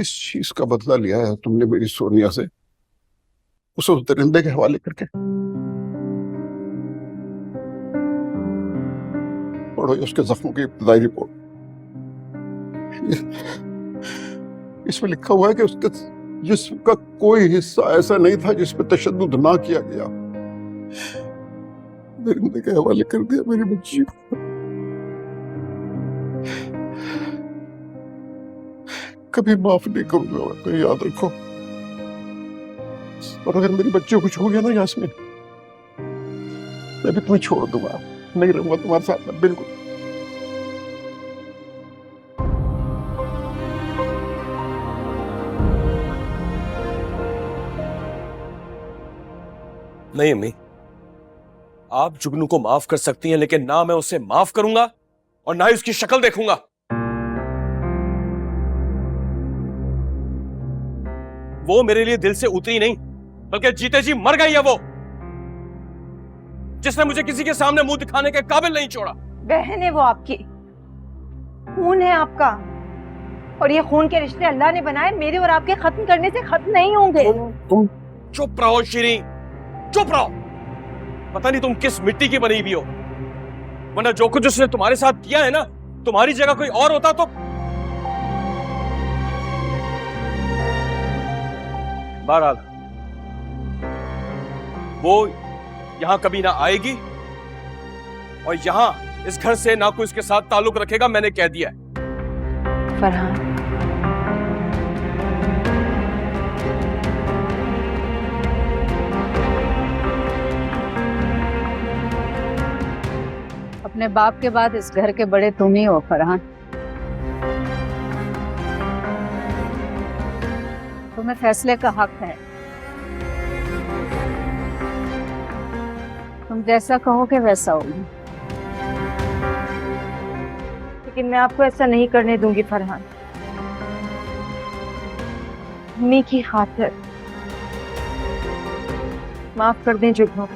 किस चीज का बदला लिया है तुमने मेरी सोनिया से, उसे उस दरिंदे के हवाले करके? पढ़ो उसके जख्मों की इब्तदाई रिपोर्ट। इसमें लिखा हुआ है कि उसके जिस्म का कोई हिस्सा ऐसा नहीं था जिसमें तशद्दुद ना किया गया। दरिंदे के हवाले कर दिया मेरी बच्ची को। कभी माफ नहीं करूंगा मैं, तो याद रखो। और अगर मेरी बच्ची को कुछ हो गया ना यास्मीन, मैं भी तुम्हें छोड़ दूंगा, नहीं रहूंगा तुम्हारे साथ में बिल्कुल। नहीं अम्मी, आप जुगनू को माफ कर सकती हैं, लेकिन ना मैं उसे माफ करूंगा और ना ही उसकी शक्ल देखूंगा। वो मेरे लिए दिल से उतरी नहीं, बल्कि जीते जी मर गई है वो, जिसने मुझे किसी के सामने मुंह दिखाने के काबिल नहीं छोड़ा। बहन है वो आपकी, खून है आपका, और ये खून के रिश्ते अल्लाह ने बनाए, मेरे और आपके खत्म करने से खत्म नहीं होंगे। तुम चुप रहो शीरी, चुप रहो। पता नहीं तुम किस मिट्टी की बनी हुई हो, वरना जो कुछ उसने तुम्हारे साथ किया है ना, तुम्हारी जगह कोई और होता तो। बहरहाल वो यहां कभी ना आएगी और यहां इस घर से ना कोई इसके साथ ताल्लुक रखेगा, मैंने कह दिया है। फरहान, अपने बाप के बाद इस घर के बड़े तुम ही हो फरहान। तुम्हें फैसले का हक है। तुम जैसा कहोगे वैसा होगी। लेकिन मैं आपको ऐसा नहीं करने दूंगी फरहान। अम्मी की खातिर माफ कर दें जुगनू।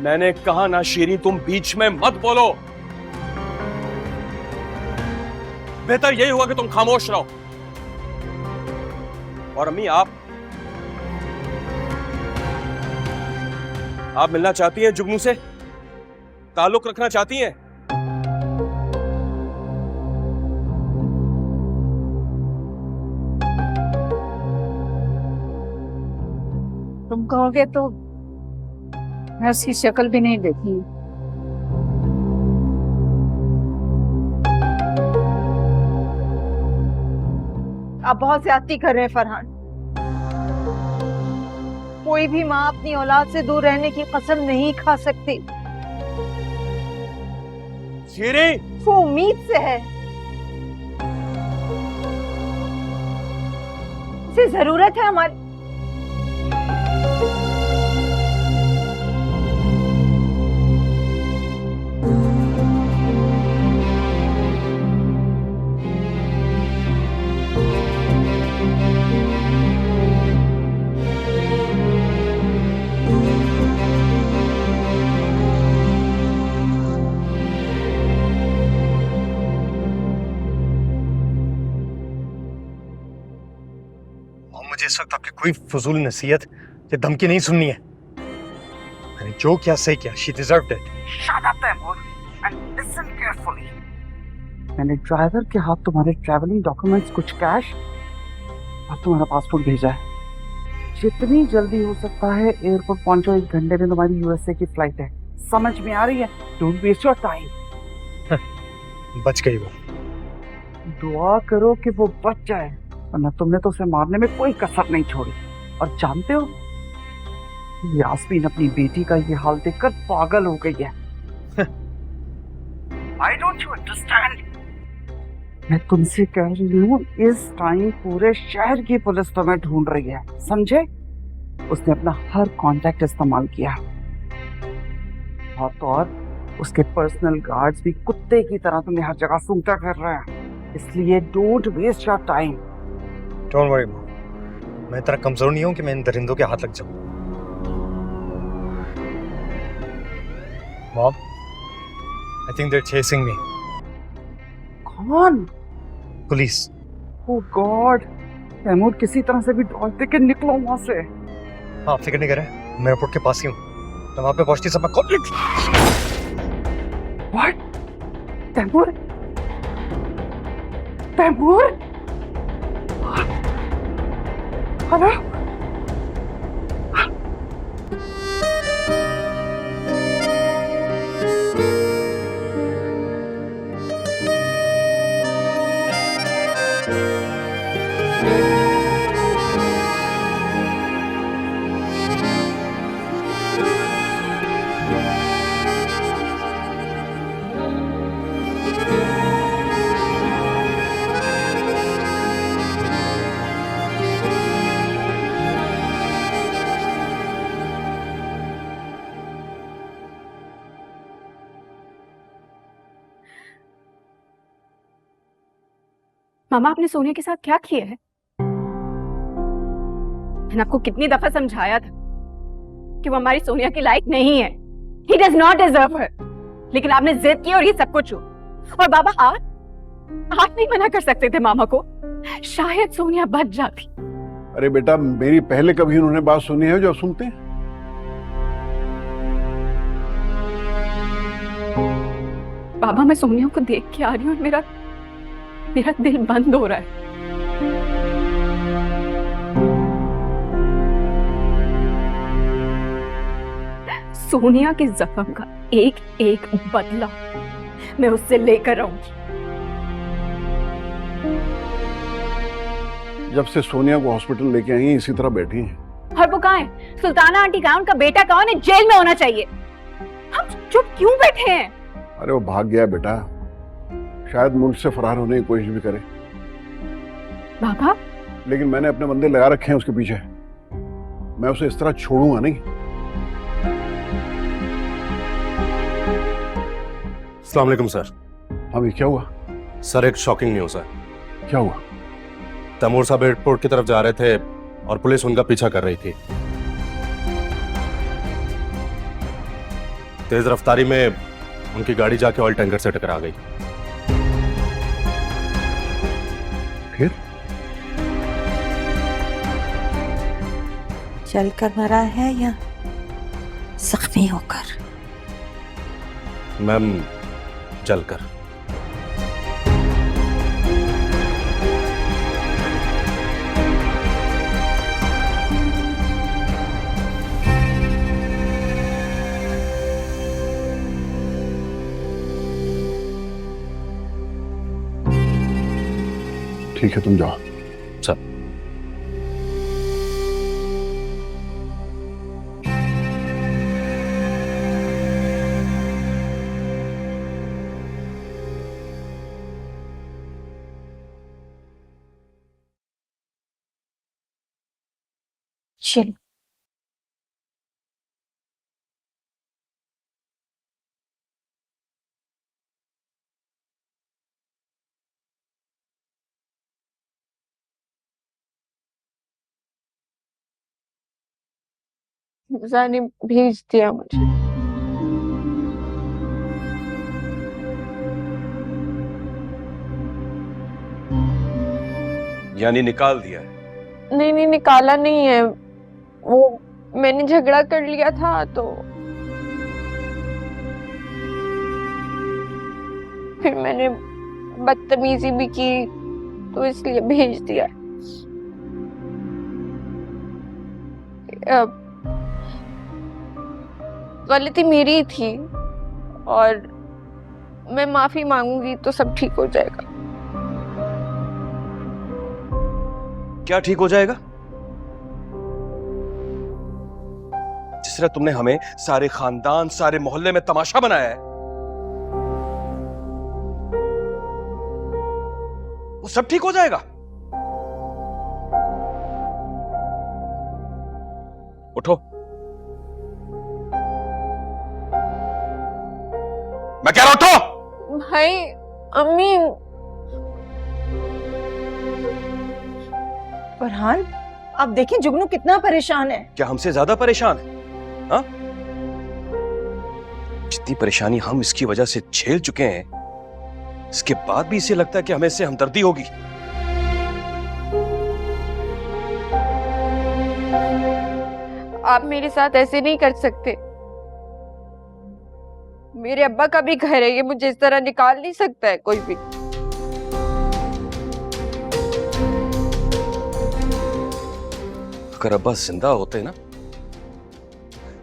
मैंने कहा ना शीरी, तुम बीच में मत बोलो। बेहतर यही हुआ कि तुम खामोश रहो। और अम्मी, आप मिलना चाहती हैं जुगनू से, ताल्लुक रखना चाहती हैं? तुम कहोगे तो मैं उसकी शक्ल भी नहीं देखी। आप बहुत ज्यादती कर रहे हैं फरहान। कोई भी माँ अपनी औलाद से दूर रहने की कसम नहीं खा सकती। शीरी, वो उम्मीद से है, उसे जरूरत है हमारी। मुझे इस वक्त आपकी कोई फजूल नसीहत या धमकी नहीं सुननी है। मैंने जो किया सही किया। She deserved it. Shut up, Taimun, and listen carefully. मैंने ड्राइवर के हाथ तुम्हारे ट्रैवलिंग डॉक्यूमेंट्स, कुछ कैश और तुम्हारा पासपोर्ट भेजा है। जितनी जल्दी हो सकता है एयरपोर्ट पहुंचो। 1 घंटे में तुम्हारी यूएसए की फ्लाइट है। समझ में आ रही है? Don't waste your time. बच गई वो। दुआ करो कि वो बच जाए, वरना तुमने तो उसे मारने में कोई कसर नहीं छोड़ी। और जानते हो, यास्मीन अपनी बेटी का ये हाल देखकर पागल हो गई है। I don't you understand? मैं तुमसे कह रही हूँ, इस टाइम पूरे शहर की पुलिस तुम्हें ढूंढ रही है, समझे? उसने अपना हर कांटेक्ट इस्तेमाल किया और उसके पर्सनल गार्ड्स भी कुत्ते की तरह तुम्हें हर जगह सूंघता कर रहे हैं। इसलिए don't waste your time. Don't worry, Mom. मैं इतना कमजोर नहीं हूं कि मैं इन दरिंदों के हाथ लग जाऊं। Mom, I think they're chasing me. Farhan, police. Oh God, Taimur किसी तरह से भी दौड़ के निकलो वहां से। हाँ, फिक्र नहीं करे, मैं एयरपोर्ट के पास ही हूँ। मैं वहां पे पहुंचती सब व्हाट? तैमूर? तैमूर? हेलो? मामा, आपने सोनिया के साथ क्या किया है? मैंने आपको कितनी दफा समझाया था कि वो हमारी सोनिया की लायक नहीं है। He does not deserve her. लेकिन आपने जिद की और ये सब कुछ हुआ। और बाबा, आप नहीं मना कर सकते थे मामा को। शायद सोनिया बच जाती। अरे बेटा, मेरी पहले कभी उन्होंने बात सुनी है जो सुनते हैं? बाबा, मैं सोनिया को देख के आ रही हूँ और मेरा दिल बंद हो रहा है। सोनिया के जख्म का एक एक बदला मैं उससे लेकर आऊंगी। जब से सोनिया को हॉस्पिटल लेके आई हैं इसी तरह बैठी हैं। और वो कहाँ है? सुल्ताना आंटी कहाँ? उनका बेटा कहाँ? उन्हें जेल में होना चाहिए। हम चुप क्यों बैठे हैं? अरे वो भाग गया बेटा, शायद मुल्क से फरार होने की कोशिश भी करे। बाबा, लेकिन मैंने अपने बंदे लगा रखे हैं उसके पीछे। मैं उसे इस तरह छोड़ूंगा नहीं। अस्सलाम वालेकुम सर। हाँ, ये क्या हुआ? सर, एक शॉकिंग न्यूज़ है। क्या हुआ? तैमूर साहब एयरपोर्ट की तरफ जा रहे थे और पुलिस उनका पीछा कर रही थी। तेज रफ्तारी में उनकी गाड़ी जाके ऑयल टैंकर से टकरा गई। फिर? चलकर मरा है या जख्मी होकर? मैम, चलकर। ठीक है, तुम जाओ। सर, चलो। मिर्जा ने भेज दिया मुझे। यानी निकाल दिया है? नहीं नहीं, निकाला नहीं है। वो मैंने झगड़ा कर लिया था तो फिर मैंने बदतमीजी भी की तो इसलिए भेज दिया। गलती मेरी ही थी और मैं माफी मांगूंगी तो सब ठीक हो जाएगा। क्या ठीक हो जाएगा? जिस तरह तुमने हमें, सारे खानदान, सारे मोहल्ले में तमाशा बनाया है, वो सब ठीक हो जाएगा? उठो, मैं कह रहा हूं उठो। भाई, अम्मी। फरहान, आप देखें जुगनू कितना परेशान है। क्या हमसे ज्यादा परेशान है? हाँ? जितनी परेशानी हम इसकी वजह से झेल चुके हैं, इसके बाद भी इसे लगता है कि हमें इससे हमदर्दी होगी। आप मेरे साथ ऐसे नहीं कर सकते। मेरे अब्बा का भी घर है, ये मुझे इस तरह निकाल नहीं सकता है कोई भी। अगर अब्बा जिंदा होते ना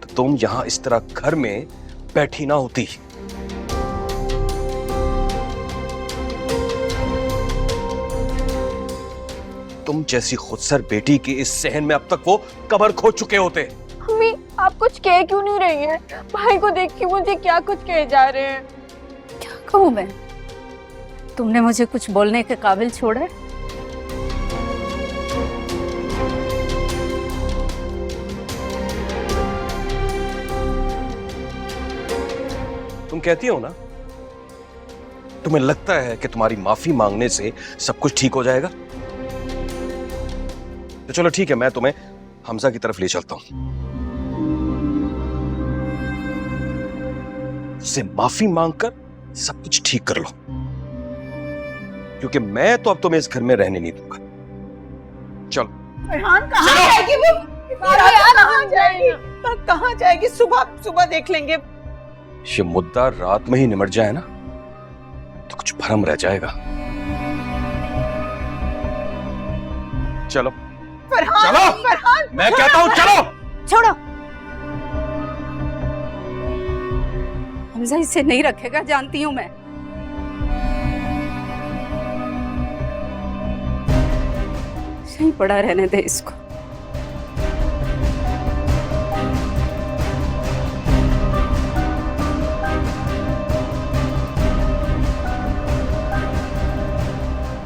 तो तुम यहां इस तरह घर में बैठी ना होती। तुम जैसी खुदसर बेटी की इस सहन में अब तक वो कब्र खो चुके होते। मम्मी, आप कुछ कह क्यों नहीं रही हैं? भाई को देख के मुझे क्या कुछ कहे जा रहे हैं। क्या कहूँ मैं? तुमने मुझे कुछ बोलने के काबिल छोड़ा है? तुम कहती हो ना, तुम्हें लगता है कि तुम्हारी माफी मांगने से सब कुछ ठीक हो जाएगा। तो चलो ठीक है, मैं तुम्हें हमजा की तरफ ले चलता हूं। उससे माफी मांगकर सब कुछ ठीक कर लो, क्योंकि मैं तो अब तुम्हें इस घर में रहने नहीं दूंगा। चलो। फरहान कहाँ जाएगी वो? कहाँ जाएगी? कहाँ जाएगी? सुबह सुबह देख लेंगे। ये मुद्दा रात में ही निमट जाए ना तो कुछ भरम रह जाएगा। चलो फरहान, चलो, फरहान, मैं कहता हूं चलो। छोड़ो। हमजा इसे नहीं रखेगा, जानती हूं मैं। सही पड़ा रहने दे इसको।